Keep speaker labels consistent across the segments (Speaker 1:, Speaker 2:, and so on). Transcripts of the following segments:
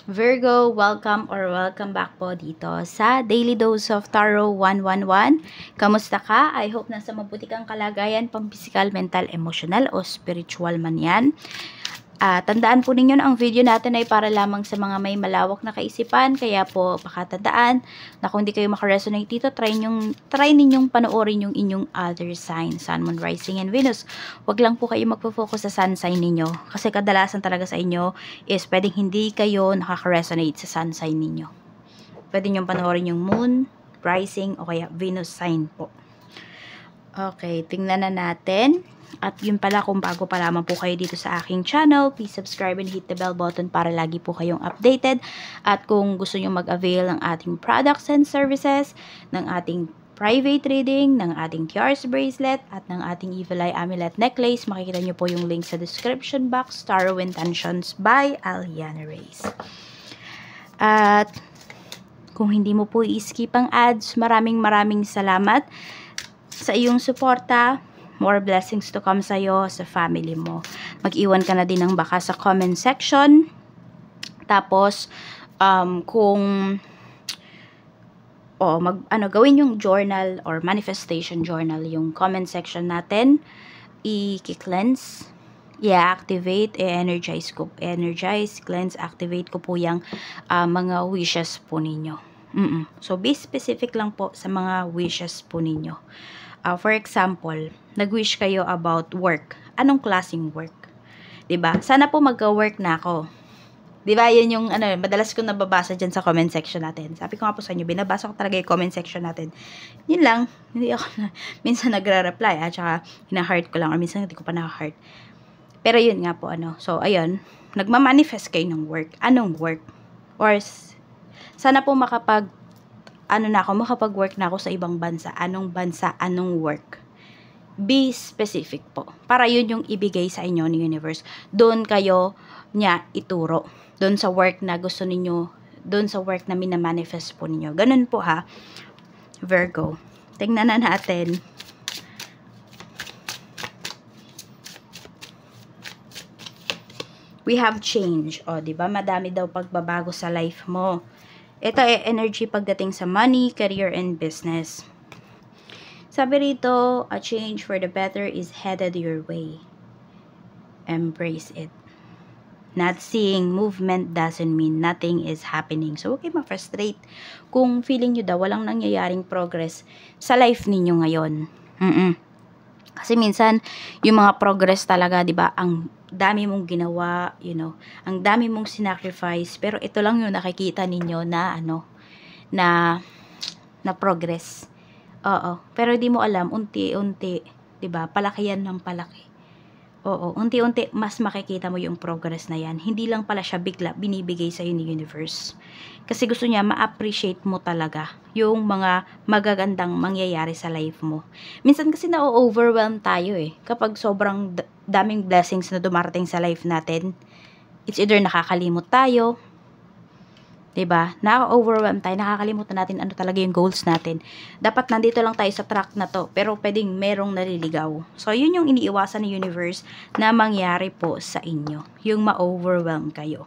Speaker 1: Virgo, welcome back po dito sa Daily Dose of Tarot 111. Kamusta ka? I hope nasa mabuti kang kalagayan, pang-physical, mental, emotional o spiritual man yan. Tandaan po ninyo na ang video natin ay para lamang sa mga may malawak na kaisipan, kaya po pakatandaan na kung hindi kayo makaresonate dito, try ninyong panoorin yung inyong other sign, Sun, Moon, Rising, and Venus. Wag lang po kayo magpo-focus sa sun sign ninyo, kasi kadalasan talaga sa inyo is pwedeng hindi kayo nakaka-resonate sa sun sign ninyo. Pwede nyong panoorin yung Moon, Rising, o kaya Venus sign po. Okay, tingnan na natin. At yun pala, kung bago pa lamang po kayo dito sa aking channel, please subscribe and hit the bell button para lagi po kayong updated. At kung gusto nyo mag-avail ng ating products and services, ng ating private reading, ng ating Tiaras bracelet, at ng ating Evil Eye Amulet necklace, makikita nyo po yung link sa description box, Tarot Intentions by Aliana Reyes. At kung hindi mo po i-skip ang ads, maraming salamat sa iyong suporta. More blessings to come sa'yo, sa family mo. Mag-iwan ka na din ng baka sa comment section. Tapos, gawin yung journal or manifestation journal, yung comment section natin. I-cleanse, i-activate, i-energize, cleanse, activate ko po yung mga wishes po ninyo. So, be specific lang po sa mga wishes po ninyo. For example, nag-wish kayo about work. Anong klaseng work? 'Di ba? Sana po magka-work na ako. 'Di ba? 'Yun yung madalas ko nababasa diyan sa comment section natin. Sabi ko nga po sa inyo, binabasa ko talaga yung comment section natin. 'Yun lang. Hindi ako minsan nagre-reply at saka hina-heart ko lang or minsan hindi ko pa na-heart. Pero 'yun nga po So, ayun, nagma-manifest kayo ng work. Anong work? Or sana po makapag-work na ako sa ibang bansa. Anong bansa? Anong work? Be specific po. Para yun yung ibigay sa inyo ng universe. Doon kayo niya ituro. Doon sa work na gusto ninyo. Doon sa work na minamanifest po ninyo. Ganun po ha, Virgo. Tingnan na natin. We have change. O, diba? Madami daw pagbabago sa life mo. Ito ay energy pagdating sa money, career, and business. Sabi rito, a change for the better is headed your way. Embrace it. Not seeing movement doesn't mean nothing is happening. So, huwag kayo ma-frustrate kung feeling nyo daw walang nangyayaring progress sa life ninyo ngayon. Kasi minsan, yung mga progress talaga, di ba, ang dami mong ginawa, ang dami mong sinacrifice, pero ito lang yung nakikita ninyo na, na progress. Oo, pero di mo alam, unti-unti, di ba, palaki yan ng palaki. Oo, unti-unti, mas makikita mo yung progress na yan. Hindi lang pala siya bigla binibigay sa'yo ni universe. Kasi gusto niya ma-appreciate mo talaga yung mga magagandang mangyayari sa life mo. Minsan kasi na-overwhelm tayo kapag sobrang daming blessings na dumarating sa life natin. It's either nakakalimot tayo, diba? Na-overwhelm tayo, nakakalimutan natin ano talaga yung goals natin. Dapat nandito lang tayo sa track na to, pero pwedeng merong naliligaw. So, yun yung iniiwasan ng universe na mangyari po sa inyo. Yung ma-overwhelm kayo.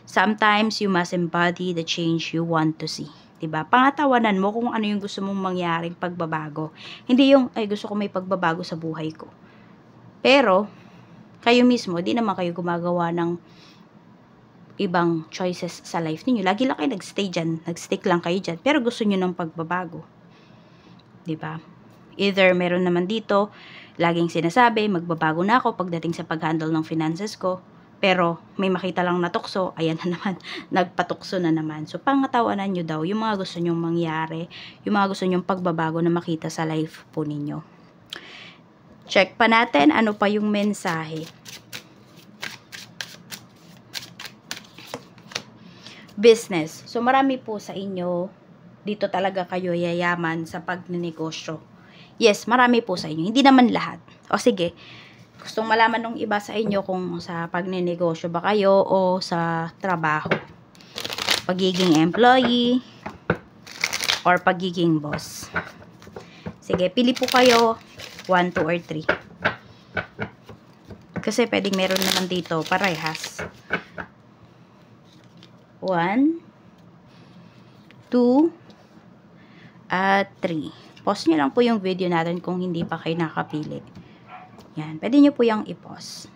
Speaker 1: Sometimes, you must embody the change you want to see. Diba? Pangatawanan mo kung ano yung gusto mong mangyaring pagbabago. Hindi yung, ay gusto ko may pagbabago sa buhay ko. Pero, kayo mismo, di naman kayo gumagawa ng ibang choices sa life niyo. Lagi lang kayo nagstay dyan, nagstick lang kayo dyan, pero gusto niyo ng pagbabago. Diba? Either meron naman dito, laging sinasabi, magbabago na ako pagdating sa pag-handle ng finances ko, pero may makita lang na tukso, ayan na naman, nagpatukso na naman. So, pangatawanan nyo daw yung mga gusto nyong mangyari, yung mga gusto nyong pagbabago na makita sa life po ninyo. Check pa natin, ano pa yung mensahe. Business. So, marami po sa inyo, dito talaga kayo yayaman sa pagnenegosyo. Yes, marami po sa inyo. Hindi naman lahat. O sige, gustong malaman ng iba sa inyo kung sa pagnenegosyo ba kayo o sa trabaho. Pagiging employee or pagiging boss. Sige, pili po kayo 1, 2, or 3. Kasi pwedeng meron naman dito parehas. 1, 2, at 3. Pause nyo lang po yung video natin kung hindi pa kayo nakapili. Yan. Pwede nyo po yung i-pause.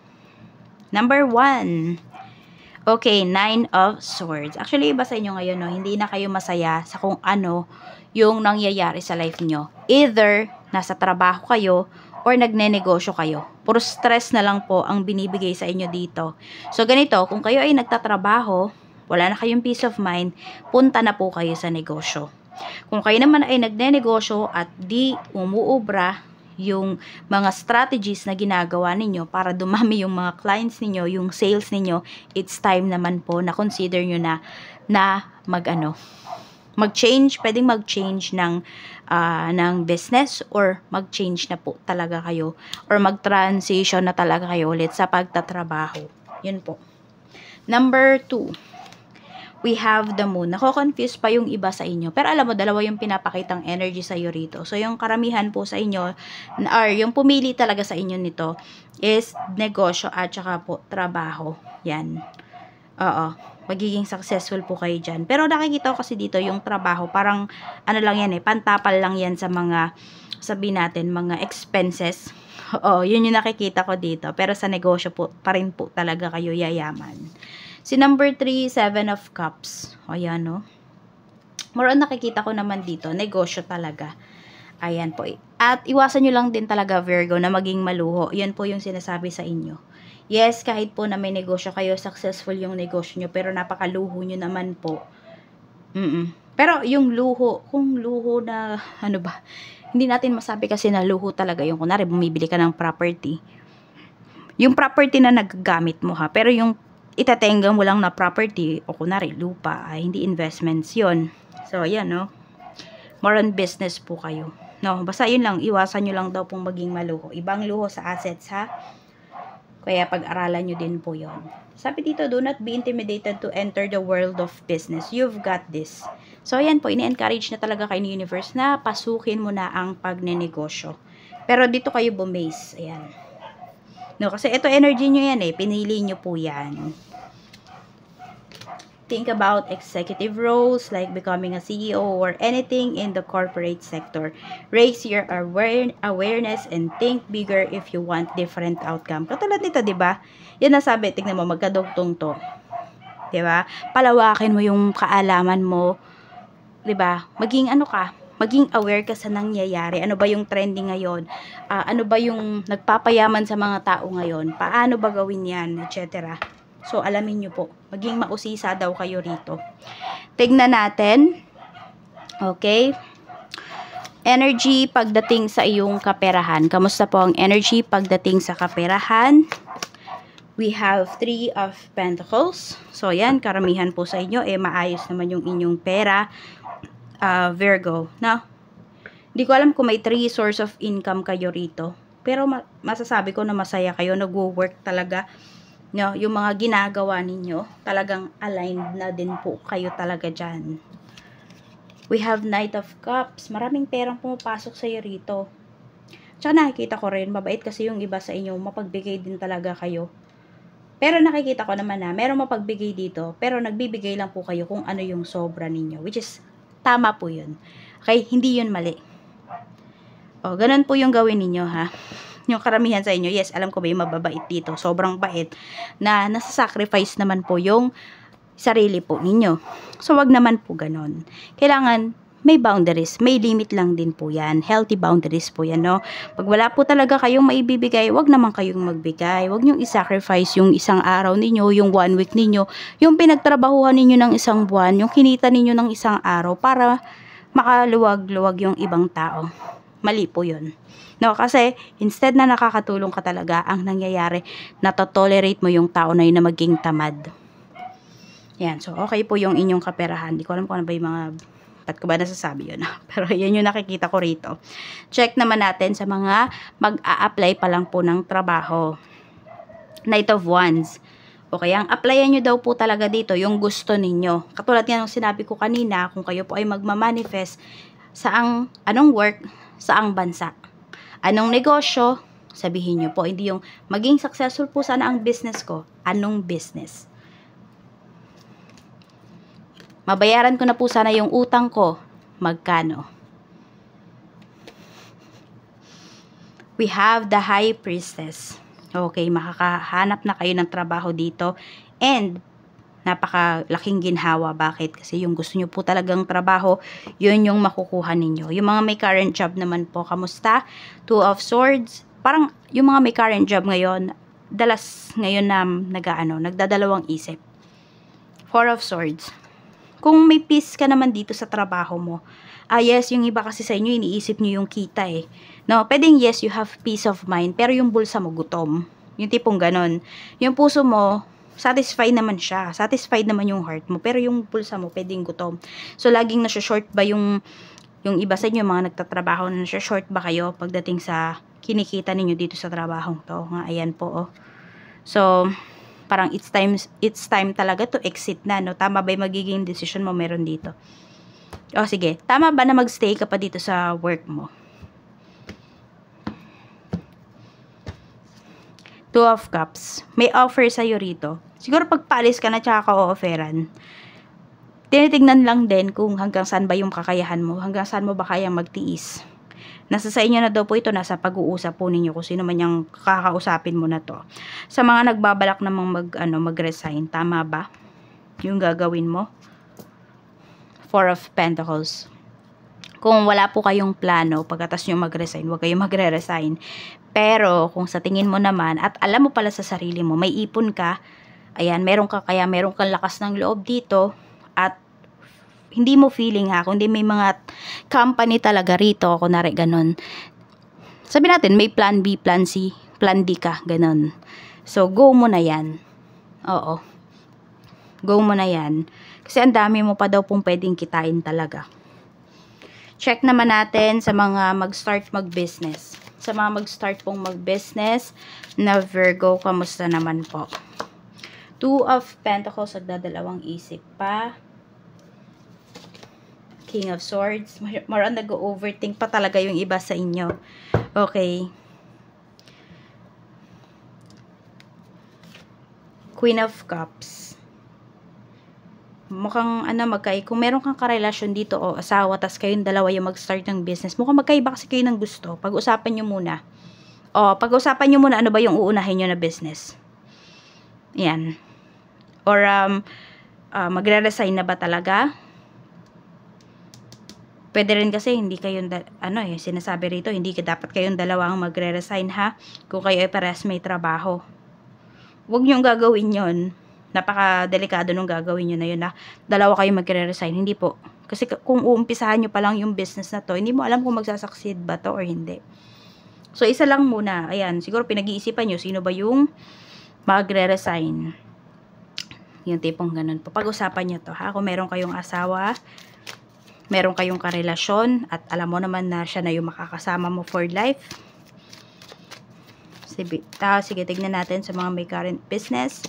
Speaker 1: Number 1. Okay, 9 of Swords. Actually, iba sa inyo ngayon, no? Hindi na kayo masaya sa kung ano yung nangyayari sa life nyo. Either, nasa trabaho kayo, or nagne-negosyo kayo. Puro stress na lang po ang binibigay sa inyo dito. So, ganito, kung kayo ay nagtatrabaho, wala na kayong peace of mind, punta na po kayo sa negosyo. Kung kayo naman ay nagne-negosyo at di umuubra yung mga strategies na ginagawa ninyo para dumami yung mga clients ninyo, yung sales ninyo, it's time naman po na consider nyo na mag-change, pwedeng mag-change ng business or mag-change na po talaga kayo or mag-transition na talaga kayo ulit sa pagtatrabaho. Yun po. Number 2. We have the moon. Nako-confuse pa yung iba sa inyo. Pero alam mo, dalawa yung pinapakitang energy sa iyo rito. So, yung karamihan po sa inyo, or yung pumili talaga sa inyo nito, is negosyo at saka po trabaho. Yan. Oo. Magiging successful po kayo dyan. Pero nakikita ko kasi dito yung trabaho, parang ano lang yan pantapal lang yan sa mga, sabihin natin, mga expenses. Oo, yun yung nakikita ko dito. Pero sa negosyo po, pa rin po talaga kayo yayaman. Si number 3, 7 of Cups. O, ayan, no? More on nakikita ko naman dito, negosyo talaga. Ayan po. At iwasan nyo lang din talaga, Virgo, na maging maluho. Yan po yung sinasabi sa inyo. Yes, kahit po na may negosyo kayo, successful yung negosyo nyo, pero napakaluho nyo naman po. Pero yung luho, kung luho na, ano ba, hindi natin masabi kasi na luho talaga yung, kunwari, bumibili ka ng property. Yung property na nagagamit mo ha, pero yung itatenga mo lang na property o kunwari lupa ay hindi investments yon. So ayan, no, more on business po kayo, no, basta yun lang, iwasan nyo lang daw pong maging maluho. Ibang luho sa assets ha, kaya pag-aralan nyo din po yon. Sabi dito, do not be intimidated to enter the world of business, you've got this. So ayan po, ini-encourage na talaga kayo ni universe na pasukin mo na ang pagnenegosyo, pero dito kayo bumase. Ayan, no, kasi ito energy nyo yan pinili nyo po yan. Think about executive roles like becoming a CEO or anything in the corporate sector. Raise your awareness and think bigger if you want different outcome. Katulad nito, 'di ba? Yan nasabi, tingnan mo, magkadugtong to. 'Di ba? Palawakin mo yung kaalaman mo, 'di ba? Maging maging aware ka sa nangyayari. Ano ba yung trending ngayon? Ano ba yung nagpapayaman sa mga tao ngayon? Paano ba gawin yan? Etc. So, alamin nyo po. Maging mausisa daw kayo rito. Tignan natin. Okay. Energy pagdating sa iyong kaperahan. Kamusta po ang energy pagdating sa kaperahan? We have 3 of Pentacles. So, yan. Karamihan po sa inyo. Maayos naman yung inyong pera. Virgo. Now, hindi ko alam kung may 3 source of income kayo rito. Pero masasabi ko na masaya kayo. Nag-work talaga. No, yung mga ginagawa ninyo, talagang aligned na din po kayo talaga dyan. We have Knight of Cups. Maraming perang pumapasok sa'yo rito. Tsaka nakikita ko rin, mabait kasi yung iba sa inyo, mapagbigay din talaga kayo. Pero nakikita ko naman na, merong mapagbigay dito, pero nagbibigay lang po kayo kung ano yung sobra ninyo. Which is, tama po yun. Okay, hindi yun mali. O, ganun po yung gawin ninyo, ha. Yung karamihan sa inyo, yes, alam ko may mababait dito, sobrang bait, na nasa-sacrifice naman po yung sarili po ninyo. So, wag naman po ganon. Kailangan may boundaries, may limit lang din po yan. Healthy boundaries po yan, no? Pag wala po talaga kayong maibibigay, wag naman kayong magbigay. Wag nyong i-sacrifice yung isang araw ninyo, yung 1 week ninyo, yung pinagtrabahuhan ninyo ng isang buwan, yung kinita ninyo ng isang araw para makaluwag-luwag yung ibang tao. Mali po yun. No, kasi instead na nakakatulong ka talaga, ang nangyayari, natotolerate mo yung tao na yun na maging tamad. Yan, so okay po yung inyong kaperahan. Di ko alam kung ano ba yung mga, ba't ko ba nasasabi yun? Pero yan yung nakikita ko rito. Check naman natin sa mga mag-a-apply pa lang po ng trabaho. Knight of Wands. Okay, ang applyan nyo daw po talaga dito yung gusto ninyo. Katulad nga ng sinabi ko kanina, kung kayo po ay magmamanifest saang, anong work, saang bansa. Anong negosyo? Sabihin nyo po. Hindi yung maging successful po sana ang business ko. Anong business? Mabayaran ko na po sana yung utang ko. Magkano? We have the High Priestess. Okay, makakahanap na kayo ng trabaho dito. And, napakalaking ginhawa. Bakit? Kasi yung gusto nyo po talagang trabaho, yun yung makukuha ninyo. Yung mga may current job naman po, kamusta? Two of Swords. Parang, yung mga may current job ngayon, dalas ngayon na nagdadalawang isip. Four of Swords. Kung may peace ka naman dito sa trabaho mo, yes, yung iba kasi sa inyo, iniisip nyo yung kita eh. No, pwedeng yes, you have peace of mind, pero yung bulsa mo gutom. Yung tipong ganon. Yung puso mo, satisfied naman siya. Satisfied naman yung heart mo, pero yung bulsa mo, pwedeng gutom. So, laging nasa-short ba yung iba sa inyo, mga nagtatrabaho, nasa-short ba kayo pagdating sa kinikita ninyo dito sa trabahong to? Nga, ayan po, oh. So, parang it's time talaga to exit na, no? Tama ba yung magiging decision mo meron dito? O, sige. Tama ba na magstay ka pa dito sa work mo? Two of Cups. May offer sa'yo rito. Siguro pagpaalis ka na tsaka ka-offeran. Tinitignan lang din kung hanggang saan ba yung kakayahan mo. Hanggang saan mo ba kayang magtiis. Nasa sa inyo na daw po ito, nasa pag-uusap po ninyo kung sino man yung kakausapin mo na to. Sa mga nagbabalak namang mag-resign, tama ba yung gagawin mo? Four of Pentacles. Kung wala po kayong plano, pagkatas nyo mag-resign, huwag kayong magre-resign. Pero, kung sa tingin mo naman, at alam mo pala sa sarili mo, may ipon ka, ayan, meron kang lakas ng loob dito, at hindi mo feeling kundi may mga company talaga rito, kunwari ganon. Sabi natin, may plan B, plan C, plan D ka, ganon. So, go mo na yan. Oo. Go mo na yan. Kasi ang dami mo pa daw pong pwedeng kitain talaga. Check naman natin sa mga mag-start mag-business. Sa mga mag-start pong mag-business na Virgo, kamusta naman po? Two of Pentacles, nagdadalawang isip pa. King of Swords. More on nag-overthink pa talaga yung iba sa inyo. Okay. Queen of Cups. Mukhang kung meron kang karelasyon dito o asawa, tas kayong dalawa yung mag-start ng business, mukhang magkaiba kasi kayo ng gusto. Pag-usapan nyo muna. Pag-usapan nyo muna ano ba yung uunahin nyo na business. Yan. Or, magre-resign na ba talaga? Pwede rin kasi hindi kayong, sinasabi rito, hindi dapat kayong dalawang magre-resign ha, kung kayo ay parehas may trabaho. Huwag niyong gagawin yon. Napaka-delikado nung gagawin nyo na yun na dalawa kayo magre-resign. Hindi po. Kasi kung uumpisahan nyo pa lang yung business na to, hindi mo alam kung magsasucceed ba to or hindi. So, isa lang muna. Ayan, siguro pinag-iisipan nyo sino ba yung magre-resign. Yung tipong ganun po. Pag-usapan nyo to ha, kung meron kayong asawa, meron kayong karelasyon, at alam mo naman na siya na yung makakasama mo for life. Sige, tignan natin sa mga may current business.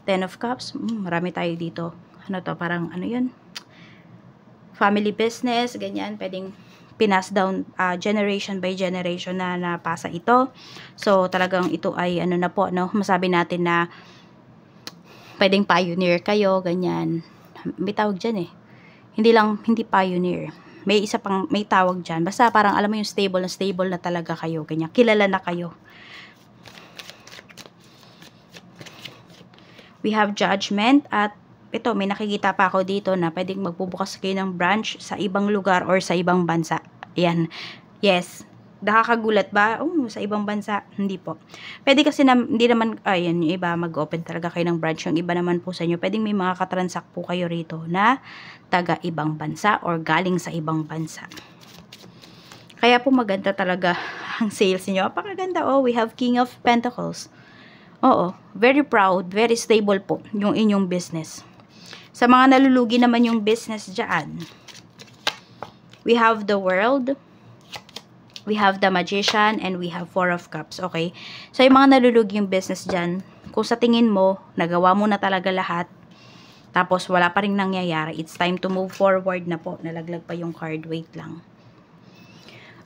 Speaker 1: Ten of Cups. Marami tayo dito. Ano to? Parang yun? Family business, ganyan. Pwedeng pinas down generation by generation na napasa ito. So, talagang ito ay na po, no? Masabi natin na pwedeng pioneer kayo, ganyan. May tawag dyan eh. Hindi pioneer. May tawag dyan. Basta parang alam mo yung stable na talaga kayo. Ganyan. Kilala na kayo. We have Judgment. At ito, may nakikita pa ako dito na pwedeng magbubukas kayo ng branch sa ibang lugar or sa ibang bansa. Ayan. Yes. Nakakagulat ba? Sa ibang bansa. Hindi po. Pwede kasi hindi naman, yung iba mag-open talaga kayo ng branch. Yung iba naman po sa inyo, pwedeng may mga katransak po kayo rito na taga ibang bansa or galing sa ibang bansa. Kaya po maganda talaga ang sales niyo. Apakaganda. We have King of Pentacles. Oo. Very proud, very stable po yung inyong business. Sa mga nalulugi naman yung business dyan, we have the World, we have the Magician, and we have Four of Cups. Okay? So, yung mga nalulugi yung business dyan, kung sa tingin mo, nagawa mo na talaga lahat, tapos wala pa rin nangyayari, it's time to move forward na po. Nalaglag pa yung card. Wait lang.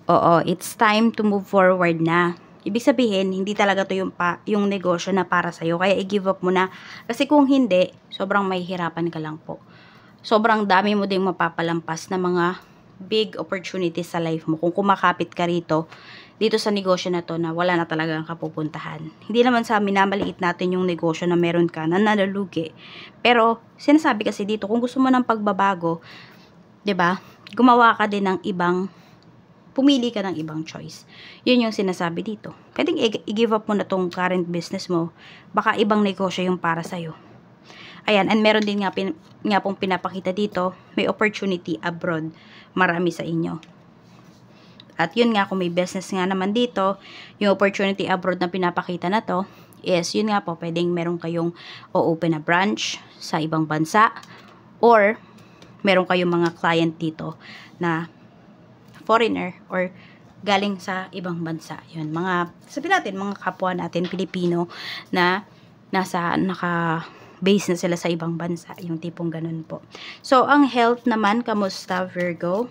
Speaker 1: Oo, it's time to move forward na. Ibig sabihin, hindi talaga to yung negosyo na para sa'yo. Kaya i-give up mo na. Kasi kung hindi, sobrang mahihirapan ka lang po. sobrang dami mo ding mapapalampas na mga big opportunities sa life mo kung kumakapit ka rito dito sa negosyo na to na wala na talagang kapupuntahan. Hindi naman sa minamaliit natin yung negosyo na meron ka na nalulugi. Pero sinasabi kasi dito kung gusto mo ng pagbabago, 'di ba? Gumawa ka din ng ibang, pumili ka ng ibang choice. Yun yung sinasabi dito. Pwedeng i-give up mo na tong current business mo. Baka ibang negosyo yung para sa'yo. Ayan, and meron din nga pong pinapakita dito, may opportunity abroad. Marami sa inyo. At yun nga, kung may business nga naman dito, yung opportunity abroad na pinapakita na to, is yun nga po, pwedeng meron kayong o-open na branch sa ibang bansa, or meron kayong mga client dito na foreigner or galing sa ibang bansa. Yun, mga, sabihin natin, mga kapwa natin, Pilipino, na naka-base na sila sa ibang bansa. Yung tipong ganun po. So, ang health naman, kamusta, Virgo?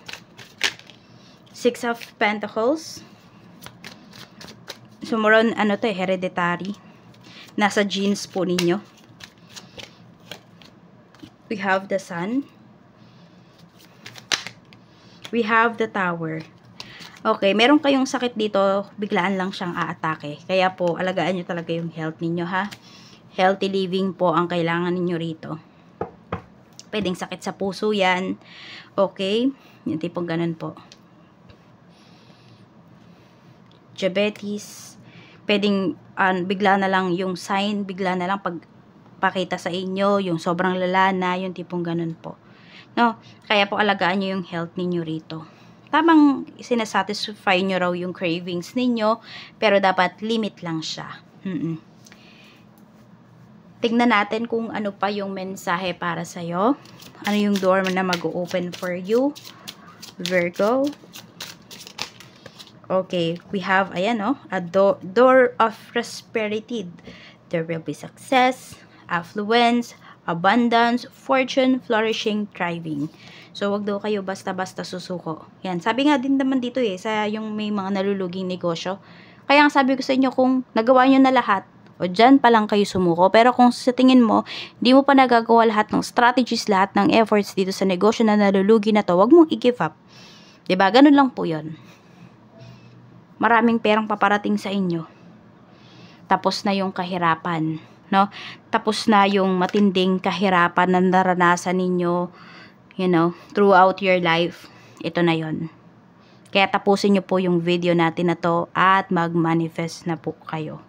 Speaker 1: Six of Pentacles. So, more on, ano to, hereditary. Nasa genes po ninyo. We have the Sun. We have the Tower. Okay, meron kayong sakit dito, biglaan lang siyang aatake. Kaya po, alagaan nyo talaga yung health ninyo, ha? Healthy living po ang kailangan ninyo rito. Pwedeng sakit sa puso yan. Okay? Yung tipong ganun po. Diabetes. Pwedeng bigla na lang yung sign, bigla na lang pagpakita sa inyo, yung sobrang lala na, yung tipong ganun po. No? Kaya po alagaan nyo yung health ninyo rito. Tamang sinasatisfy nyo raw yung cravings ninyo, pero dapat limit lang siya. Tignan natin kung ano pa yung mensahe para sa'yo. Ano yung door na mag-open for you, Virgo. Okay, we have, ayan a door of prosperity. There will be success, affluence, abundance, fortune, flourishing, thriving. So, wag daw kayo basta-basta susuko. Yan, sabi nga din naman dito sa yung may mga naluluging negosyo. Kaya ang sabi ko sa inyo, kung nagawa nyo na lahat, o dyan pa lang kayo sumuko. Pero kung sa tingin mo, di mo pa nagagawa lahat ng strategies, lahat ng efforts dito sa negosyo na nalulugi na to, wag mong i-give up. Diba? Ganun lang po yun. Maraming perang paparating sa inyo. Tapos na yung kahirapan, no? Tapos na yung matinding kahirapan na naranasan ninyo, throughout your life. Ito na yon. Kaya tapusin nyo po yung video natin na to at mag-manifest na po kayo.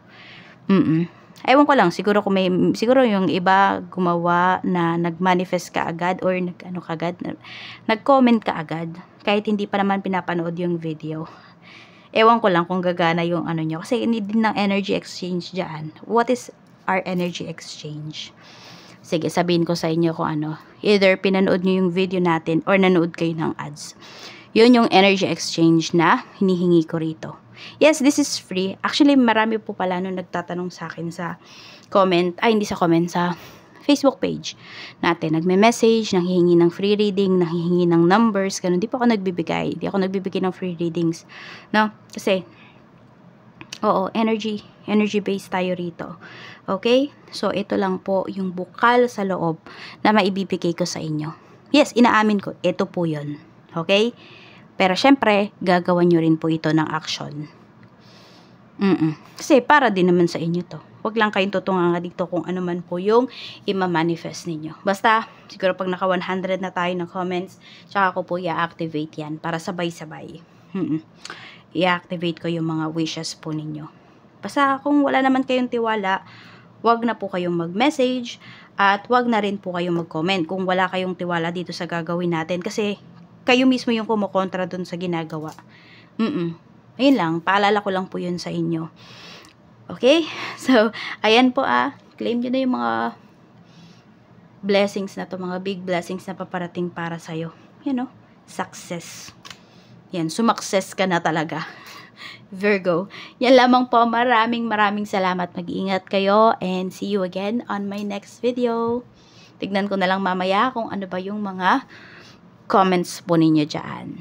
Speaker 1: Ewan ko lang, siguro yung iba gumawa na nag-manifest ka agad or nag-comment ka agad kahit hindi pa naman pinapanood yung video. Ewan ko lang kung gagana yung nyo. Kasi need din ng energy exchange dyan. What is our energy exchange? Sige, sabihin ko sa inyo kung ano. Either pinanood nyo yung video natin or nanood kayo ng ads. Yun yung energy exchange na hinihingi ko rito. Yes, this is free. Actually, marami po pala nung nagtatanong sa akin sa comment. Hindi sa comment, sa Facebook page natin. Nagme-message, nanghihingi ng free reading, nanghihingi ng numbers, ganun. Di po ako nagbibigay. Di ako nagbibigay ng free readings. No? Kasi, energy based tayo rito. Okay? So, ito lang po yung bukal sa loob na maibibigay ko sa inyo. Yes, inaamin ko. Ito po yun. Okay? Pero, syempre, gagawan nyo rin po ito ng action. Kasi, para din naman sa inyo to. Huwag lang kayong tutunganga dito kung ano man po yung ima-manifest ninyo. Basta, siguro pag naka 100 na tayo ng comments, tsaka ko po i-activate yan para sabay-sabay. I-activate ko yung mga wishes po ninyo. Basta kung wala naman kayong tiwala, wag na po kayong mag-message at wag na rin po kayong mag-comment kung wala kayong tiwala dito sa gagawin natin kasi kayo mismo yung kumukontra dun sa ginagawa. Ayun lang, paalala ko lang po yun sa inyo. Okay? So, ayan po claim nyo na yung mga blessings na to, mga big blessings na paparating para sa'yo. Success. Yan, sumakses ka na talaga. Virgo. Yan lamang po. Maraming salamat. Mag-iingat kayo and see you again on my next video. Tignan ko na lang mamaya kung ano ba yung mga comments po ninyo dyan.